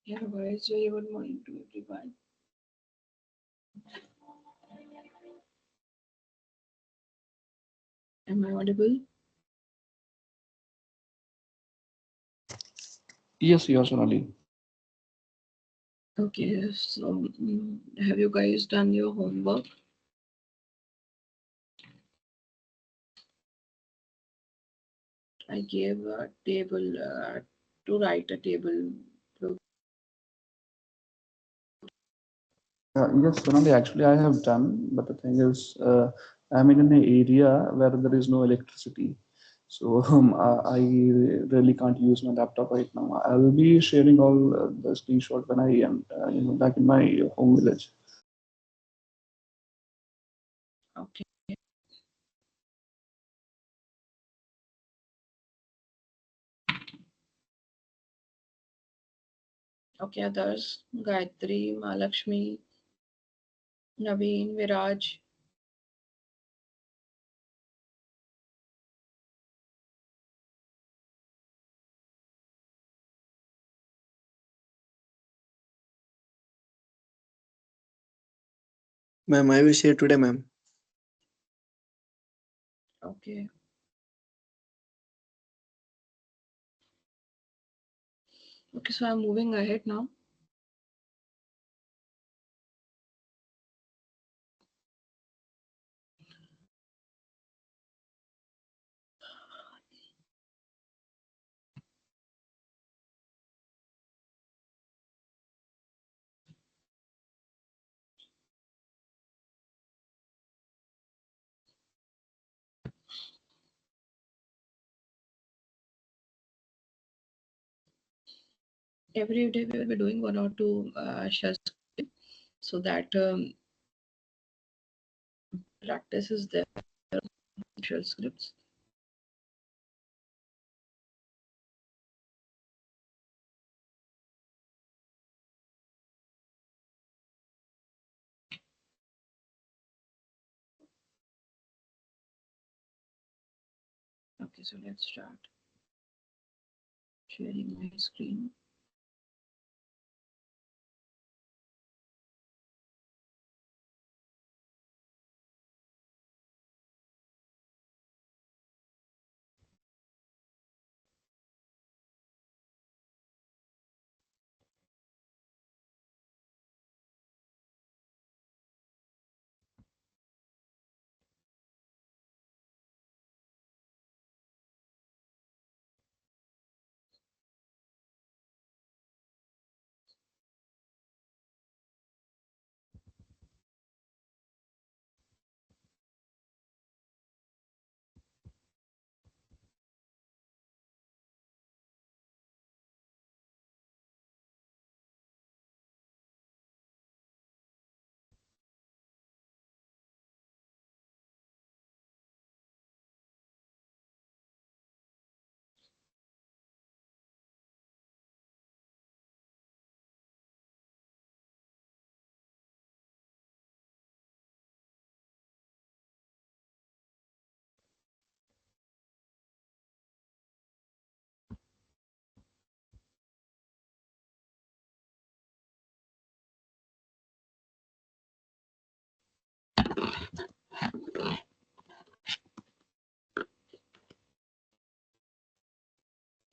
Yeah, guys, very good morning to everyone. Am I audible? Yes, you are Sonali. Okay, so have you guys done your homework? I gave a table to write a table. Yes, Sonali, actually, I have done, but the thing is, I'm in an area where there is no electricity. So I really can't use my laptop right now. I will be sharing all the screenshot when I am, back in my home village. Okay. Okay, others. Gayatri, Malakshmi, Naveen, Viraj. Ma'am, I will share today, ma'am. Okay. Okay, so I'm moving ahead now. Every day we will be doing one or two shells so that practice is there. Shell scripts. Okay, so let's start sharing my screen.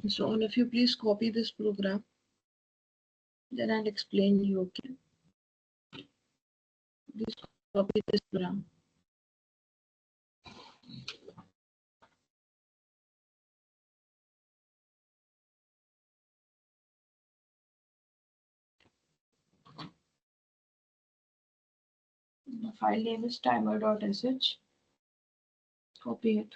So all of you please copy this program. Then I'll explain you, okay? Please copy this program. The file name is timer.sh. Copy it.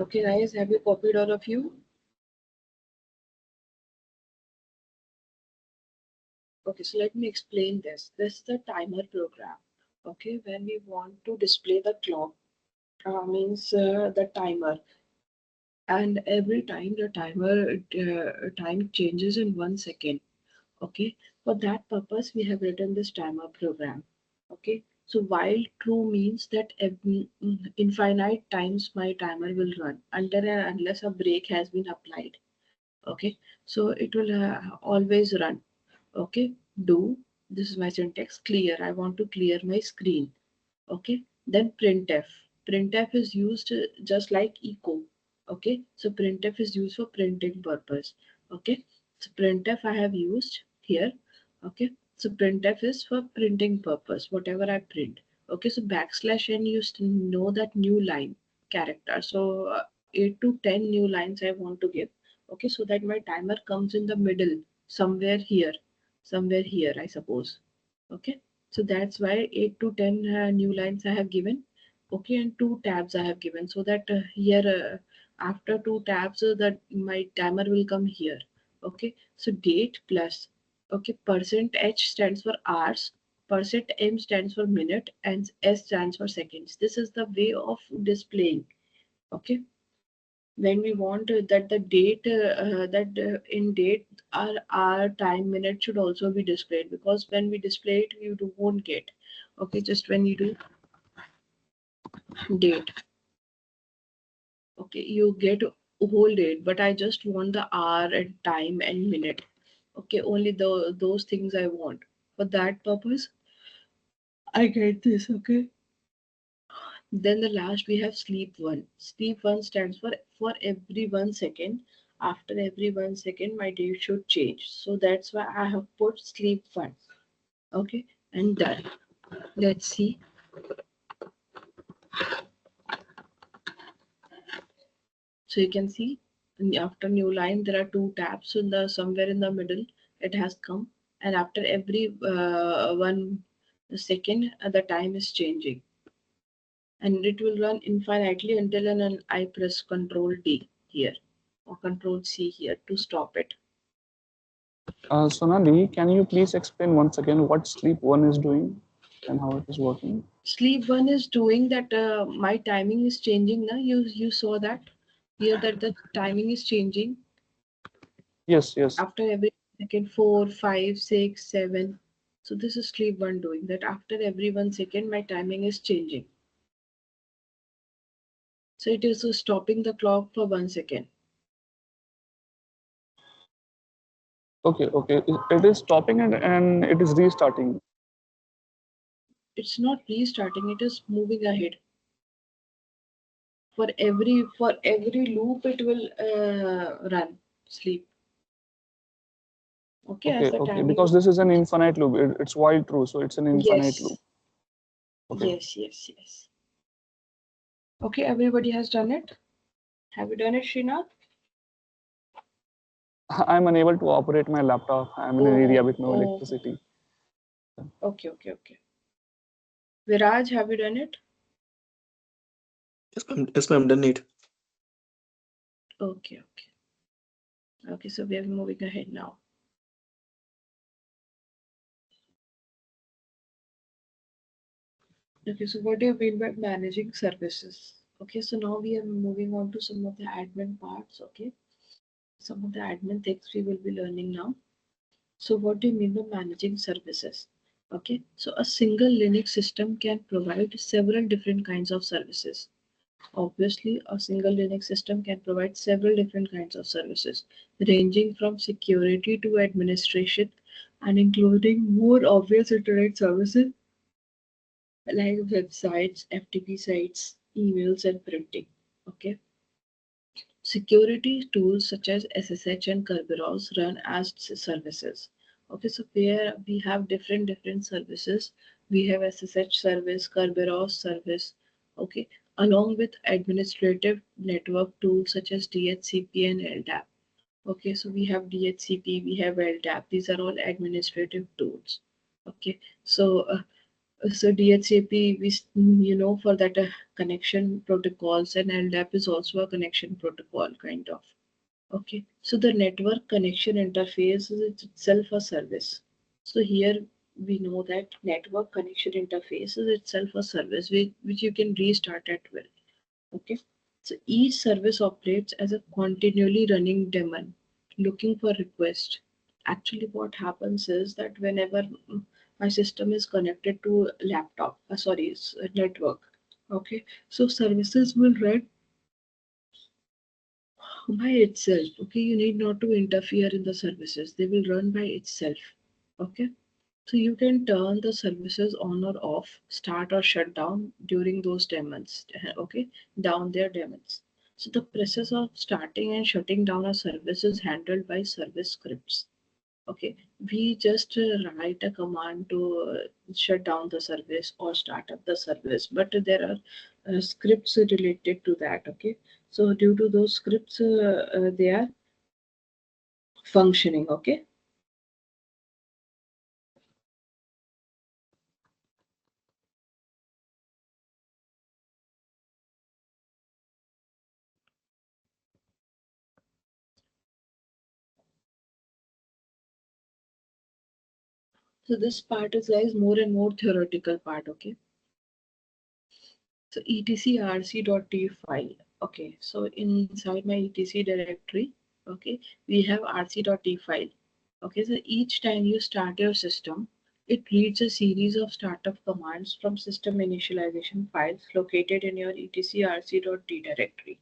Okay, guys, have you copied all of you? Okay, so let me explain this. This is the timer program. Okay, when we want to display the clock, means the timer, and every time the timer time changes in 1 second. Okay, for that purpose, we have written this timer program. Okay, so while true means that infinite times my timer will run until and unless a break has been applied. Okay, so it will always run. Okay, do, this is my syntax, clear, I want to clear my screen. Okay, then printf is used just like echo. Okay, so printf is used for printing purpose. Okay, so printf I have used here. Okay, so printf is for printing purpose, whatever I print. Okay, so backslash n used to know that new line character. So 8 to 10 new lines I want to give. Okay, so that my timer comes in the middle, somewhere here I suppose. Okay, so that's why 8 to 10 new lines I have given. Okay, and two tabs I have given, so that here after two tabs that my timer will come here. Okay, so date plus, okay, percent h stands for hours, percent m stands for minute, and s stands for seconds. This is the way of displaying. Okay, when we want that the date that in date our time minute should also be displayed, because when we display it won't get. Okay, just when you do date, okay, you get whole date, but I just want the hour and time and minute. Okay, only those things I want. For that purpose I get this. Okay, then the last we have sleep one. Sleep one stands for every 1 second. After every 1 second, my date should change. So that's why I have put sleep one. Okay, and done. Let's see. So you can see after new line there are two tabs in the somewhere in the middle. It has come, and after every 1 second, the time is changing, and it will run infinitely until and I press Control D here or Control C here to stop it. Sonali, can you please explain once again what Sleep One is doing and how it is working? Sleep one is doing that my timing is changing now. You saw that here that the timing is changing Yes, yes. after every second, 4, 5, 6, 7. So this is sleep one doing that after every 1 second my timing is changing. So it is stopping the clock for 1 second. Okay, okay. It is stopping and it is restarting. It's not restarting, it is moving ahead. For every loop it will run sleep. Okay, as Okay, the okay. timing Because is. this is an infinite loop. It's while true, so it's an infinite loop. Yes, Okay. yes. Okay, everybody has done it. Have you done it, Srinath? I'm unable to operate my laptop. I'm in an area with no Oh, electricity. okay. Viraj, have you done it? Yes, ma'am, done it. Okay. Okay, so we are moving ahead now. Okay, so what do you mean by managing services? Okay, so now we are moving on to some of the admin parts. Okay, some of the admin things we will be learning now. So what do you mean by managing services? Okay, so a single Linux system can provide several different kinds of services. Obviously, a single Linux system can provide several different kinds of services, ranging from security to administration and including more obvious internet services like websites, FTP sites, emails, and printing. Okay. Security tools such as SSH and Kerberos run as services. Okay, so where we have different services, we have SSH service, Kerberos service. Okay, along with administrative network tools such as DHCP and LDAP. Okay, so we have DHCP, we have LDAP. These are all administrative tools. Okay, so So DHCP, for that connection protocols, and LDAP is also a connection protocol kind of. Okay, so the network connection interface is itself a service. So here we know that network connection interface is itself a service which you can restart at will. Okay, so each service operates as a continually running daemon looking for request. Actually, what happens is that whenever my system is connected to a laptop, a network. Okay, so services will run by itself. Okay, you need not to interfere in the services, they will run by itself. Okay, so you can turn the services on or off, start or shut down during those daemons. Okay, down their daemons. So the process of starting and shutting down a service is handled by service scripts. Okay, we just write a command to shut down the service or start up the service, but there are scripts related to that. Okay, so due to those scripts, they are functioning. Okay, so this part is guys more and more theoretical part. Okay, so etcrc.t file. Okay, so inside my etc directory, okay, we have rc.t file. Okay, so each time you start your system, it reads a series of startup commands from system initialization files located in your etcrc.t directory.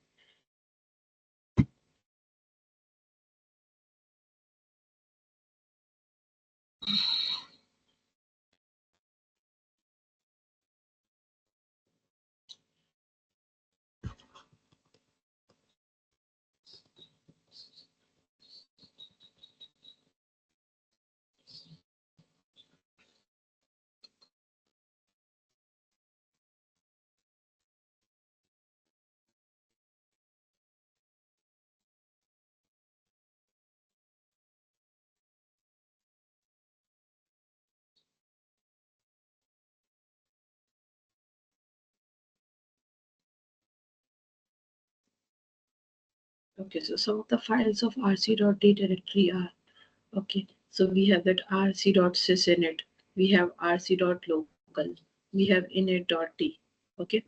Okay, so some of the files of rc.t directory are, okay, so we have that rc.sys init, we have rc.local, we have init.t. Okay,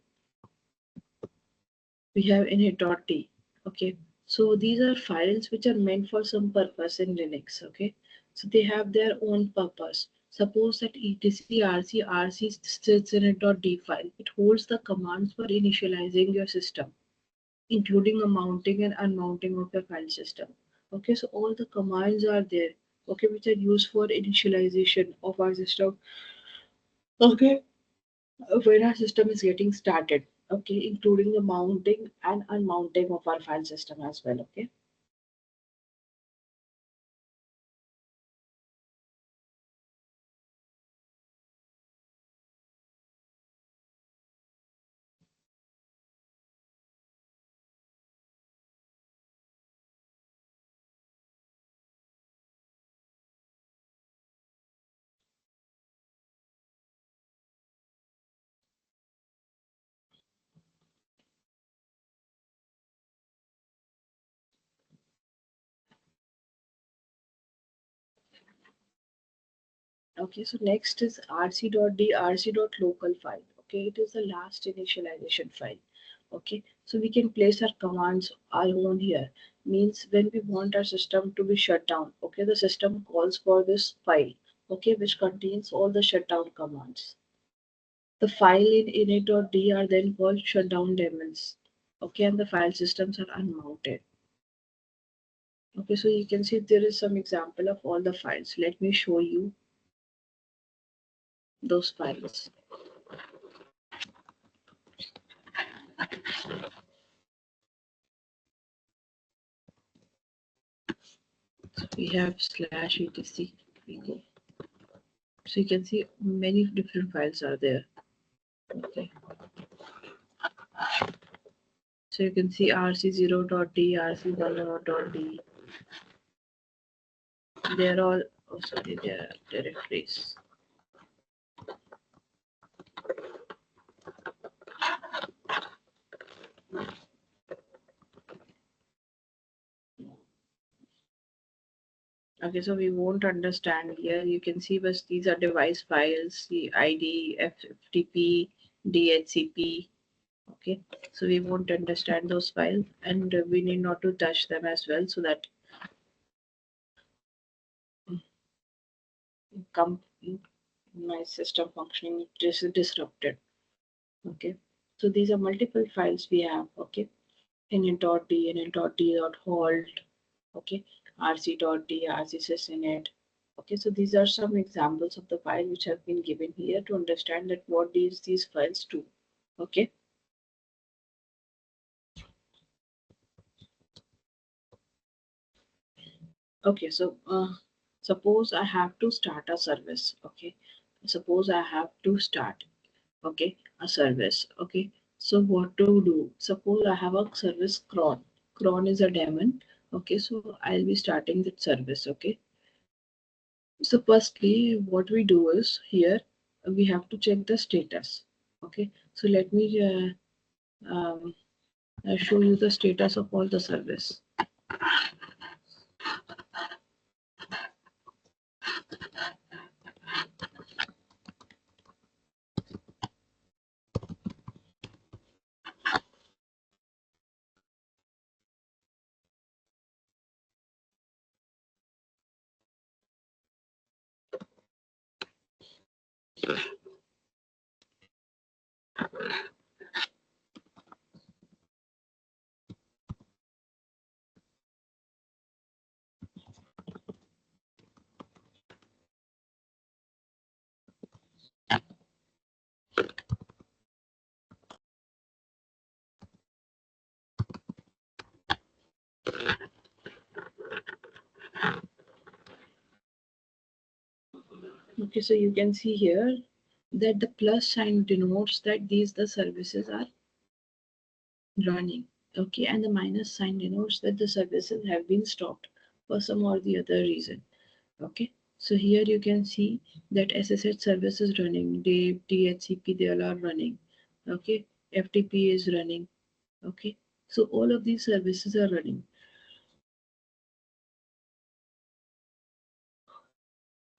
we have init.t. Okay, so these are files which are meant for some purpose in Linux. Okay, so they have their own purpose. Suppose that etc sits init.d file. It holds the commands for initializing your system, including a mounting and unmounting of your file system. Okay, so all the commands are there. Okay, which are used for initialization of our system. Okay, when our system is getting started. Okay, including the mounting and unmounting of our file system as well. Okay, okay, so next is rc.d rc.local file. Okay, it is the last initialization file. Okay, so we can place our commands our own here. Means when we want our system to be shut down, okay, the system calls for this file, okay, which contains all the shutdown commands. The file in init.d are then called shutdown daemons. Okay, and the file systems are unmounted. Okay, so you can see there is some example of all the files. Let me show you those files. So we have /etc. We go. So you can see many different files are there. Okay. So you can see rc0.d, rc10.d. They're all, oh sorry, they are directories. Okay, so we won't understand here. You can see, but these are device files, the ID, FTP, DHCP. Okay, so we won't understand those files, and we need not to touch them as well, so that come my system functioning is disrupted. Okay, so these are multiple files we have. Okay, init.d, init.d.halt. Okay, rc.d, rcsys Okay, so these are some examples of the file which have been given here to understand that what these files do. Okay. Okay, so suppose I have to start a service. Okay, suppose I have to start. Okay, a service. Okay, so what to do? Suppose I have a service cron. Cron is a daemon. Okay, so I'll be starting that service. Okay, so firstly, what we do is here we have to check the status. Okay, so let me show you the status of all the service. Okay, so you can see here that the plus sign denotes that these the services are running. Okay, and the minus sign denotes that the services have been stopped for some or the other reason. Okay, so here you can see that SSH service is running, DHCP they all are running. Okay, FTP is running. Okay, so all of these services are running.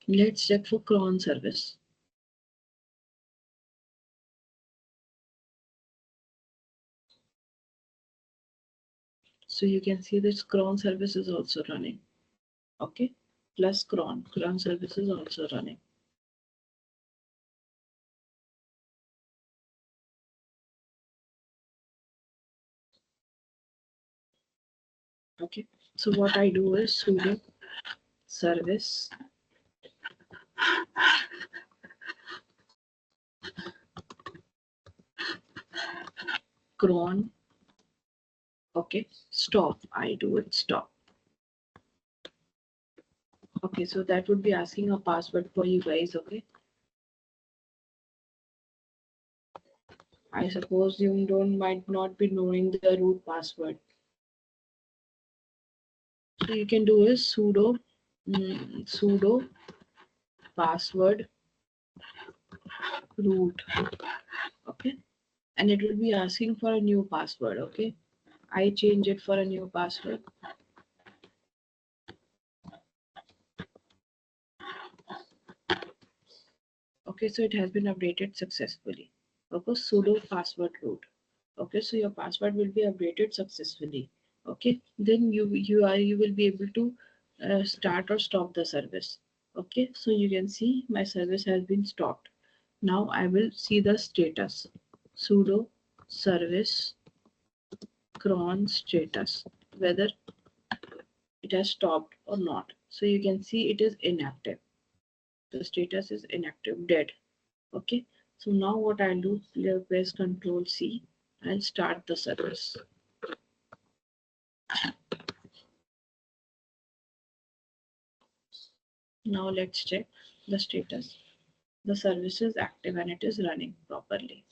Let's check for cron service. So you can see this cron service is also running. Okay, plus cron service is also running. Okay, so what I do is sudo service cron. Okay, stop. I do it stop. Okay, so that would be asking a password for you guys. Okay, I suppose you don't might not be knowing the root password. So you can do is sudo password root. Okay, and it will be asking for a new password. Okay, I change it for a new password. Okay, so it has been updated successfully. Okay, sudo password root. Okay, so your password will be updated successfully. Okay, then you will be able to start or stop the service. Okay, so you can see my service has been stopped. Now I will see the status. Sudo service cron status, whether it has stopped or not. So you can see it is inactive. The status is inactive, dead. Okay, so now what I'll do, press Control C and start the service. Now let's check the status. The service is active and it is running properly.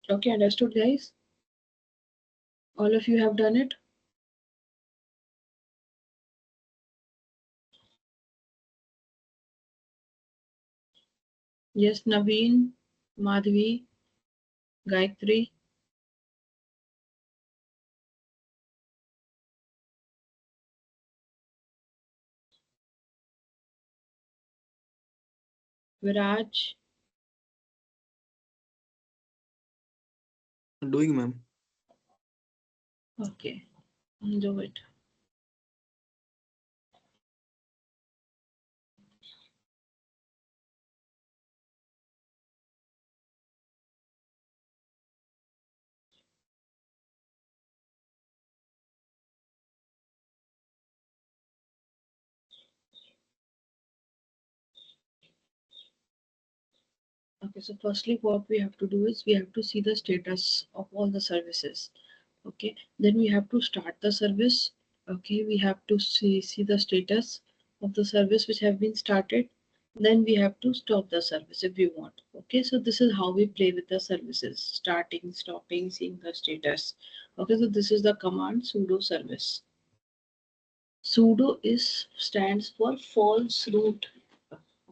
Okay, understood, guys? All of you have done it? Yes, Naveen, Madhvi, Gayatri. Viraj. Doing, ma'am. Okay, do it. Okay, so firstly, what we have to do is we have to see the status of all the services. Okay, then we have to start the service. Okay, we have to see the status of the service which have been started. Then we have to stop the service if we want. Okay, so this is how we play with the services: starting, stopping, seeing the status. Okay, so this is the command sudo service. Sudo is stands for false root.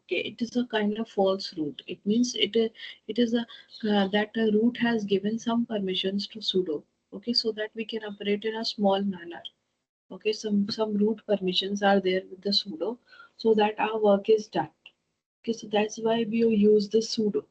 Okay, it is a kind of false root. It means it is a that a root has given some permissions to sudo. Okay, so that we can operate in a small manner. Okay, some root permissions are there with the sudo, so that our work is done. Okay, so that's why we use the sudo.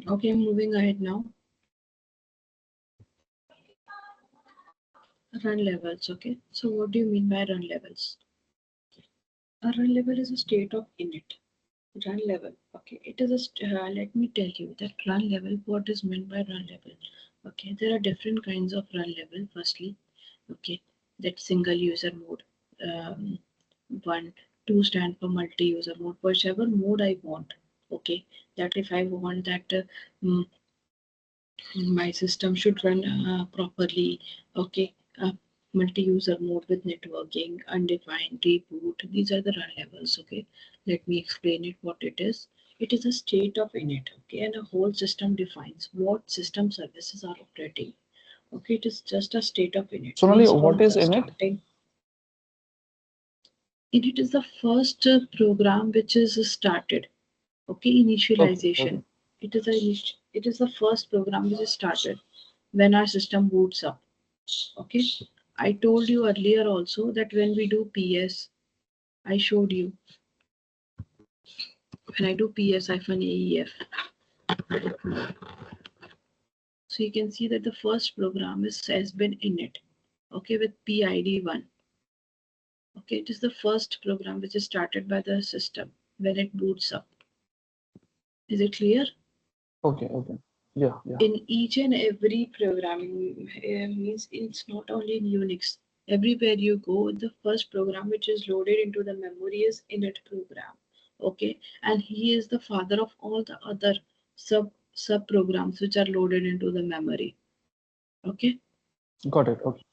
Okay, moving ahead now. Run levels. Okay, so what do you mean by run levels? A run level is a state of init. Run level. Okay, it is a let me tell you that run level, what is meant by run level. Okay, there are different kinds of run level. Firstly, okay, that single user mode. 1, 2 stand for multi-user mode, whichever mode I want. Okay, that if I want that my system should run properly. Okay, multi-user mode with networking, undefined, reboot. These are the run levels. Okay, let me explain it what it is. It is a state of init. Okay, and a whole system defines what system services are operating. Okay, it is just a state of init. Sonali, Means what from is the in it? starting. Init is the first program which is started. Okay, initialization. Okay. It is the first program which is started when our system boots up. Okay, I told you earlier also that when we do PS, I showed you when I do PS-AEF. So you can see that the first program has been init. Okay, with PID1. Okay, it is the first program which is started by the system when it boots up. Is it clear? Okay. Yeah. In each and every programming means it's not only in Unix. Everywhere you go, the first program which is loaded into the memory is init program. Okay, and he is the father of all the other sub programs which are loaded into the memory. Okay. Got it. Okay.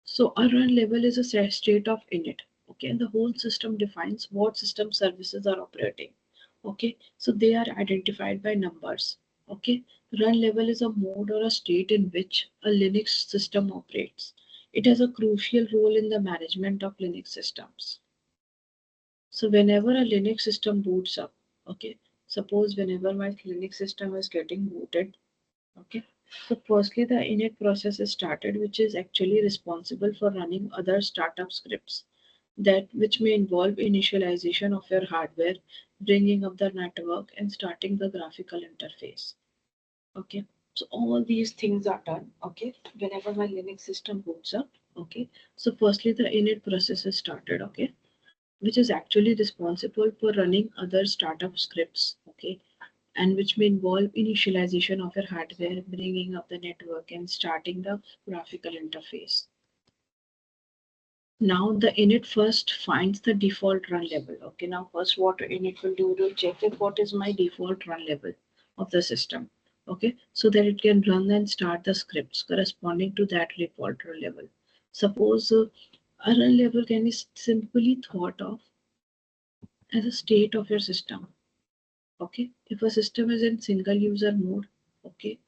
So a run level is a state of init. Okay, and the whole system defines what system services are operating. Okay, so they are identified by numbers. Okay, run level is a mode or a state in which a Linux system operates. It has a crucial role in the management of Linux systems. So whenever a Linux system boots up, okay, suppose whenever my Linux system is getting booted, okay, so firstly the init process is started, which is actually responsible for running other startup scripts that which may involve initialization of your hardware, bringing up the network, and starting the graphical interface. Okay, so all these things are done. Okay, whenever my Linux system boots up. Okay, so firstly the init process is started. Okay, which is actually responsible for running other startup scripts. Okay, and which may involve initialization of your hardware, bringing up the network, and starting the graphical interface. Now the init first finds the default run level. Okay, now first what init will do to check if what is my default run level of the system. Okay, so that it can run and start the scripts corresponding to that default run level. Suppose a run level can be simply thought of as a state of your system. Okay, if a system is in single user mode, okay,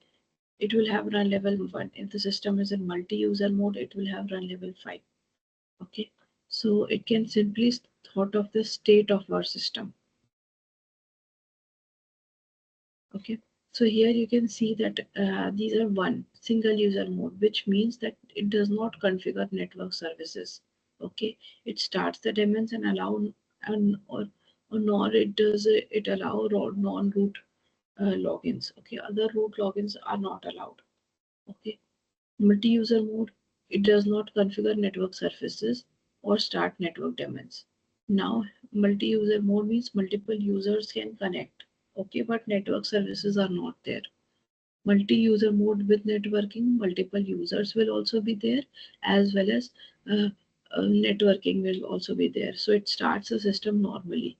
it will have run level 1. If the system is in multi-user mode, it will have run level 5. Okay, so it can simply thought of the state of our system. Okay, so here you can see that these are one single user mode, which means that it does not configure network services. Okay, it starts the daemons and allow or nor it does it allow non-root logins. Okay, other root logins are not allowed. Okay, multi-user mode, it does not configure network surfaces or start network daemons. Now, multi-user mode means multiple users can connect. Okay, but network services are not there. Multi-user mode with networking, multiple users will also be there, as well as uh, networking will also be there. So it starts the system normally.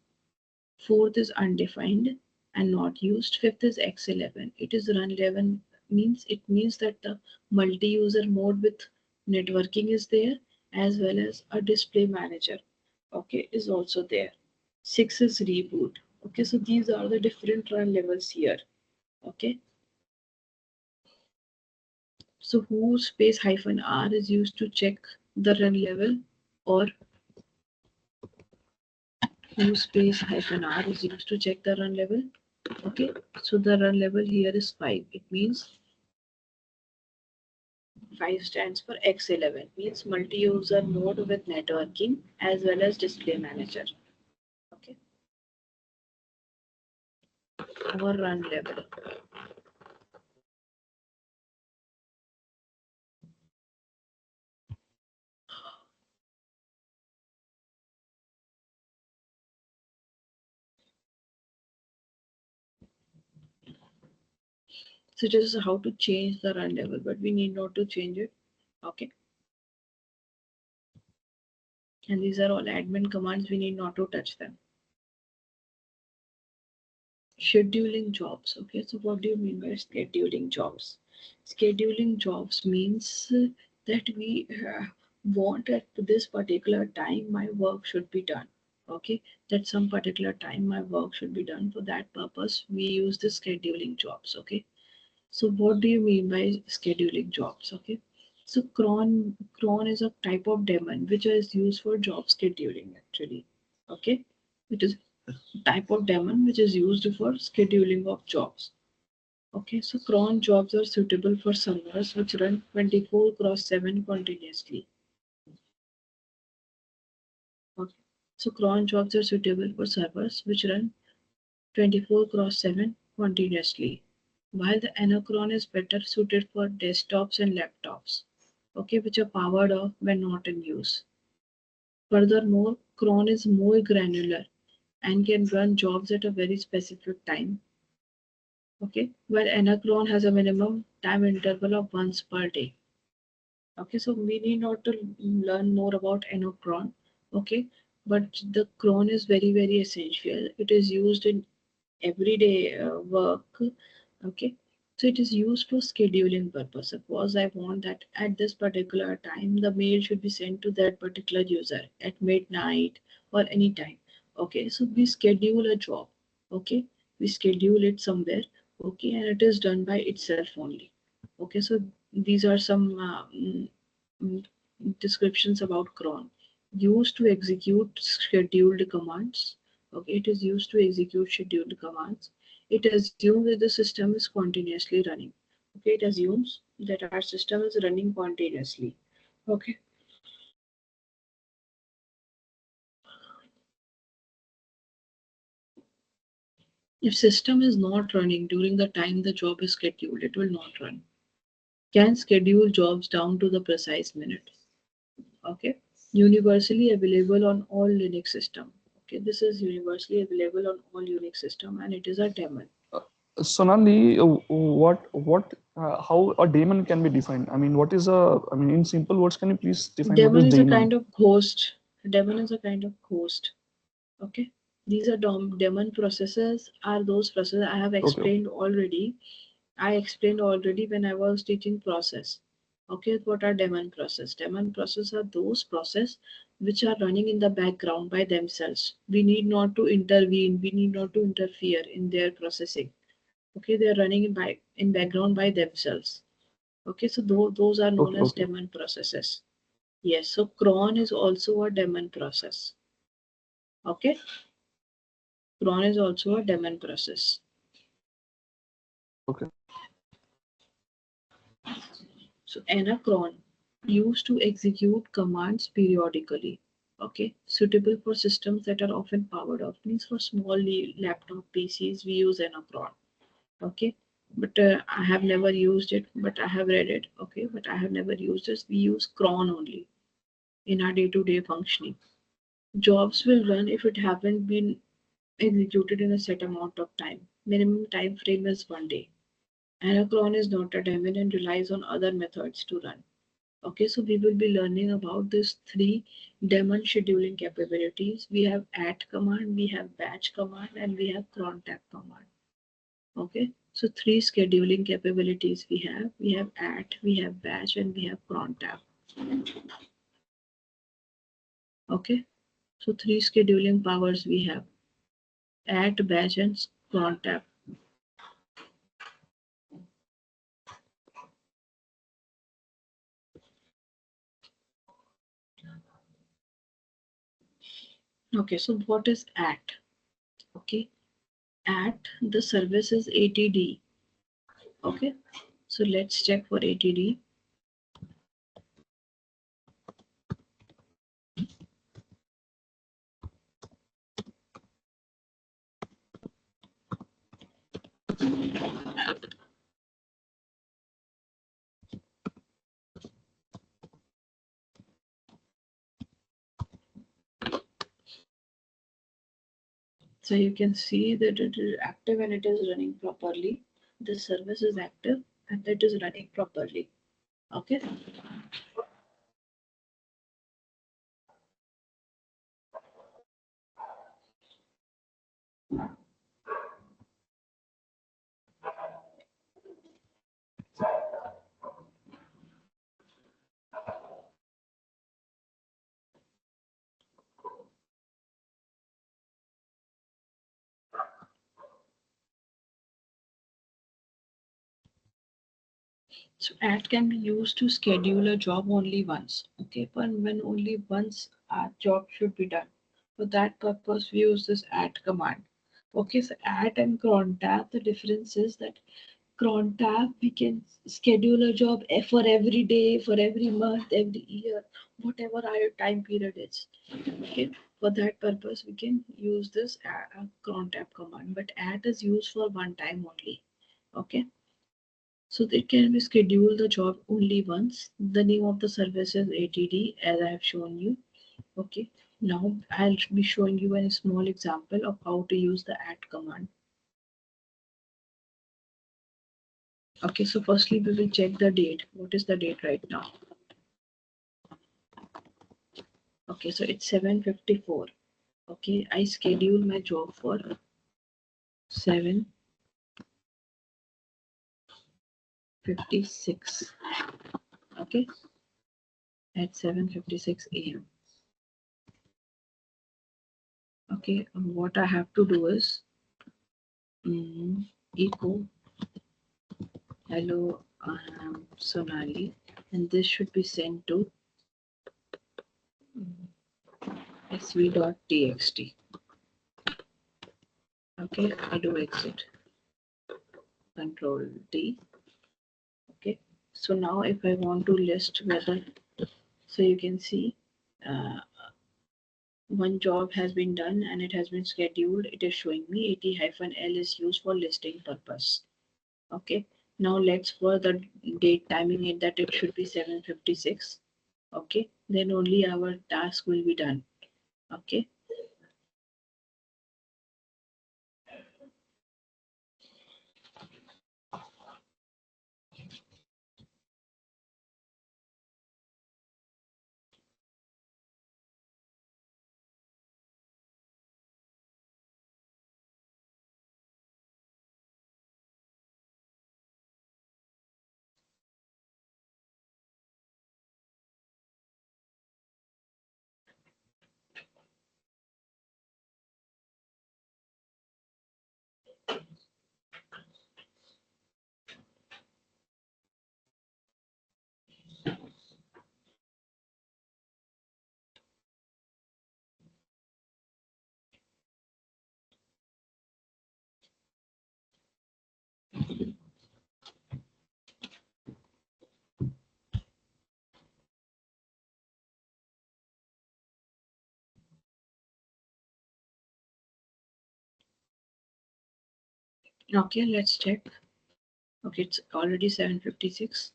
Fourth is undefined and not used. Fifth is X11. It is run 11 means that the multi-user mode with networking is there, as well as a display manager. Okay, is also there. Six is reboot. Okay, so these are the different run levels here. Okay, so who space hyphen R is used to check the run level, or who space hyphen R is used to check the run level. Okay, so the run level here is 5. It means 5 stands for X11, means multi-user mode with networking as well as display manager. Okay, our run level. So this is how to change the run level, but we need not to change it. Okay. And these are all admin commands. We need not to touch them. Scheduling jobs. Okay. So what do you mean by scheduling jobs? Scheduling jobs means that we want at this particular time my work should be done. Okay. That some particular time my work should be done. For that purpose, we use the scheduling jobs. Okay. So what do you mean by scheduling jobs? Okay. So cron is a type of daemon which is used for job scheduling actually. Okay. It is a type of daemon which is used for scheduling of jobs. Okay, so cron jobs are suitable for servers which run 24 cross 7 continuously. Okay. So cron jobs are suitable for servers which run 24 cross 7 continuously, while the anacron is better suited for desktops and laptops, okay, which are powered off when not in use. Furthermore, cron is more granular and can run jobs at a very specific time, okay, while anacron has a minimum time interval of once per day. Okay, so we need not to learn more about anacron, okay, but the cron is very, very essential. It is used in everyday work. Okay, so it is used for scheduling purpose. Suppose I want that at this particular time the mail should be sent to that particular user at midnight or any time. Okay, so we schedule a job. Okay, we schedule it somewhere. Okay, and it is done by itself only. Okay, so these are some mm, descriptions about cron. Used to execute scheduled commands. Okay, it is used to execute scheduled commands. It assumes that the system is continuously running. Okay, it assumes that our system is running continuously. Okay. If system is not running during the time the job is scheduled, it will not run. Can schedule jobs down to the precise minute. Okay. Universally available on all Linux system. Okay, this is universally available on all Unix system and it is a daemon. Sonali, how a daemon can be defined? I mean, what is a? I mean, in simple words, can you please define what Daemon is is a daemon? kind of ghost. Daemon is a kind of ghost. Okay. These are daemon processes are those processes I have Okay. explained already. I explained already when I was teaching process. Okay, what are daemon process? Daemon process are those process which are running in the background by themselves. We need not to intervene. We need not to interfere in their processing. Okay, they are running in background by themselves. Okay, so those are known Okay. as Okay. daemon processes. Yes, so cron is also a daemon process. Okay, cron is also a daemon process. Okay. So anacron used to execute commands periodically. Okay, suitable for systems that are often powered off. Means for small laptop PCs we use anacron. Okay, but I have never used it, but I have read it. Okay, but I have never used this. We use cron only in our day-to-day functioning. Jobs will run if it haven't been executed in a set amount of time. Minimum time frame is 1 day. Anacron is not a daemon and relies on other methods to run. Okay, so we will be learning about these three daemon scheduling capabilities. We have at command, we have batch command, and we have cron tab command. Okay, so three scheduling capabilities we have. We have at, we have batch, and we have cron tab. Okay, so three scheduling powers we have: at, batch, and cron tab. Okay, so what is at? Okay, at the service is ATD. Okay, so let's check for ATD. So you can see that it is active and it is running properly. the service is active and it is running properly. Okay. So add can be used to schedule a job only once. Okay, but when only once a job should be done. For that purpose, we use this add command. Okay, so add and cron tab. The difference is that cron tab we can schedule a job for every day, for every month, every year, whatever our time period is. Okay, for that purpose, we can use this cron tab command. But add is used for one time only. Okay. So it can be scheduled the job only once. The name of the service is ATD as I have shown you. Okay. Now I'll be showing you a small example of how to use the add command. Okay, so firstly we will check the date. What is the date right now? Okay, so it's 7:54. Okay, I schedule my job for 7:56. Okay, at 7:56 a.m. Okay, what I have to do is echo hello, I'm Sonali, and this should be sent to sv.txt. Okay, I do exit, Control D. Okay, so now if I want to list whether, so you can see uh, one job has been done and it has been scheduled. It is showing me AT-L is used for listing purpose. Okay, now let's for the date timing it that it should be 7:56. Okay, then only our task will be done. Okay. Okay, let's check. Okay, it's already 7:56.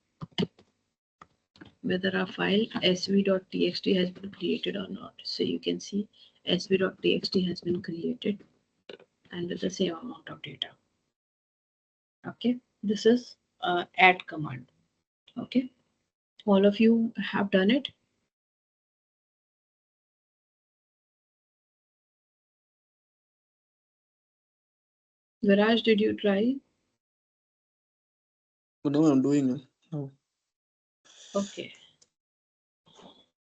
Whether our file sv.txt has been created or not. So you can see sv.txt has been created and with the same amount of data. Okay, this is add command. Okay, all of you have done it. Viraj, did you try? No, I'm doing it. No. Okay.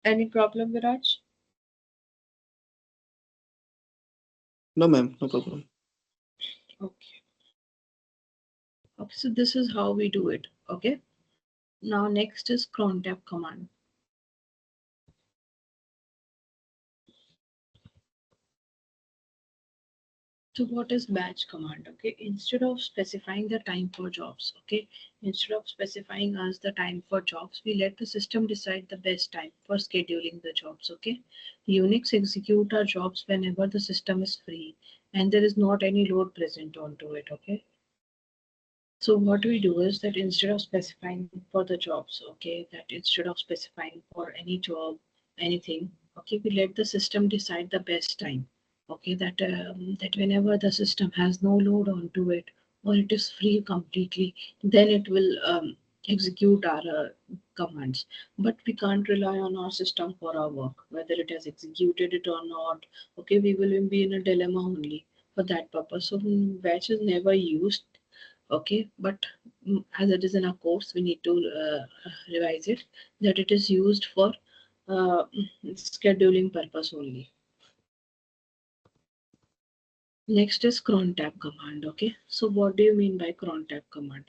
Any problem, Viraj? No, ma'am, no problem. Okay. Okay, so this is how we do it. Okay. Now next is cron tab command. So what is batch command? Okay, instead of specifying the time for jobs, okay, instead of specifying us the time for jobs, we let the system decide the best time for scheduling the jobs. Okay, Unix execute our jobs whenever the system is free and there is not any load present onto it. Okay, so what we do is that instead of specifying for the jobs, okay, that instead of specifying for any job, anything, okay, we let the system decide the best time. Okay, that that whenever the system has no load onto it or it is free completely, then it will execute our commands. But we can't rely on our system for our work, whether it has executed it or not. Okay, we will be in a dilemma only for that purpose. So batch is never used. Okay, but as it is in our course, we need to revise it that it is used for uh, scheduling purpose only. Next is cron tab command. Okay, so what do you mean by cron tab command?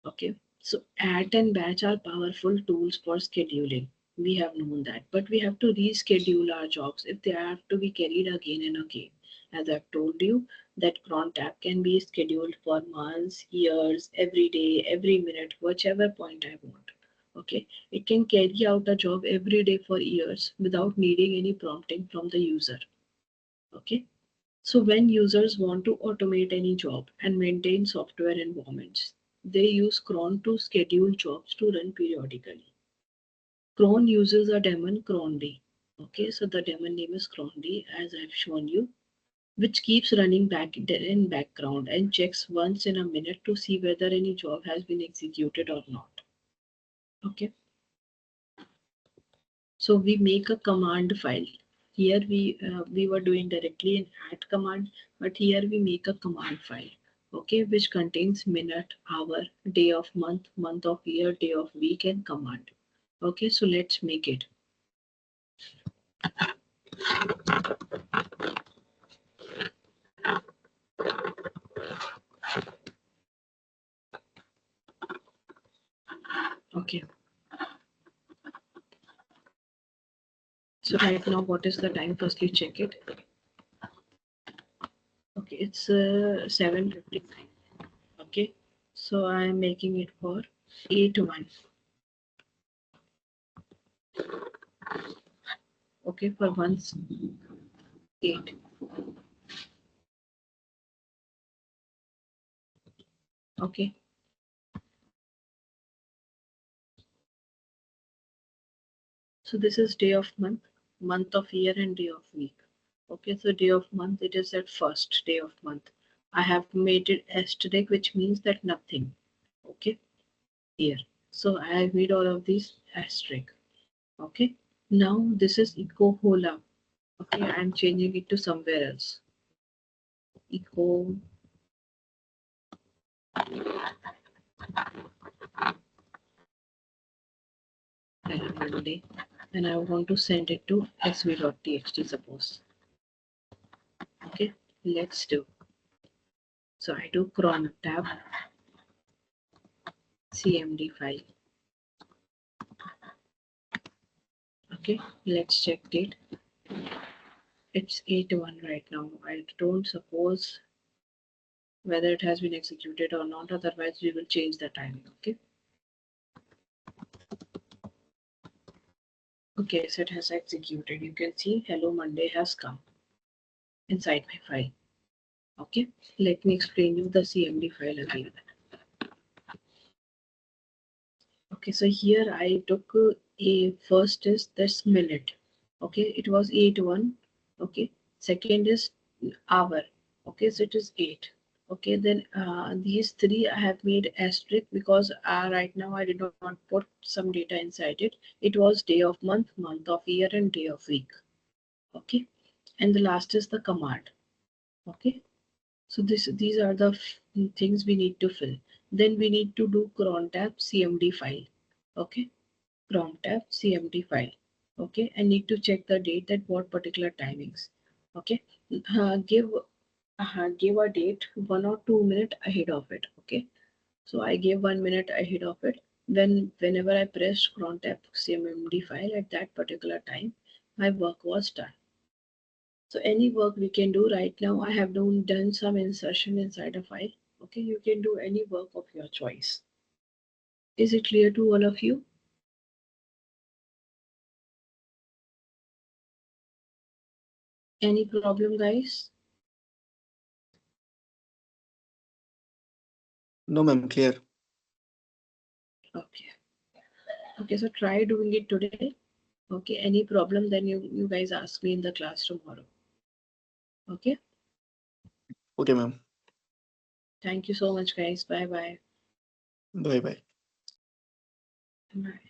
Okay, so at and batch are powerful tools for scheduling. We have known that, but we have to reschedule our jobs if they have to be carried again and again. As I've told you, that cron tab can be scheduled for months, years, every day, every minute, whichever point I want. Okay, it can carry out a job every day for years without needing any prompting from the user. Okay, so when users want to automate any job and maintain software environments, they use cron to schedule jobs to run periodically. Cron uses a daemon crond. Okay, so the daemon name is crond as I've shown you, which keeps running back in background and checks once in a minute to see whether any job has been executed or not. Okay, so we make a command file. Here we were doing directly an add command, but here we make a command file. Okay, which contains minute, hour, day of month, month of year, day of week, and command. Okay, so let's make it. Okay. So right now, what is the time? Firstly, check it. Okay, it's 7:59. Okay, so I'm making it for 8:1. Okay, for once 8. Okay. So this is day of month, month of year, and day of week. Okay, so day of month, it is at first day of month. I have made it asterisk, which means that nothing. Okay, here. So I have made all of these asterisk. Okay, now this is eco hola. Okay, I'm changing it to somewhere else. Eco Monday, and I want to send it to sv.txt, suppose. Okay, let's do. So I do cron tab cmd file. Okay, let's check date. It's 8:1 right now. I don't suppose whether it has been executed or not, otherwise we will change the timing. Okay. Okay, so it has executed. You can see Hello Monday has come inside my file. Okay, let me explain you the CMD file again. Okay, so here I took a first is this minute. Okay, it was 8:1. Okay, second is hour. Okay, so it is 8. Okay, then these three I have made asterisk because right now I did not put some data inside it. It was day of month, month of year, and day of week. Okay, and the last is the command. Okay, so these are the things we need to fill. Then we need to do cron tab cmd file. Okay, cron tab cmd file. Okay, I need to check the date at what particular timings. Okay, give a date 1 or 2 minutes ahead of it. Okay, so I gave 1 minute ahead of it. Whenever I pressed cron tab cmd file at that particular time, my work was done. So any work we can do right now. I have done some insertion inside a file. Okay, you can do any work of your choice. Is it clear to all of you? Any problem, guys? No, ma'am, clear. Okay. Okay, so try doing it today. Okay, any problem, then you guys ask me in the class tomorrow. Okay. Okay, ma'am. Thank you so much, guys. Bye bye. Bye bye. Bye.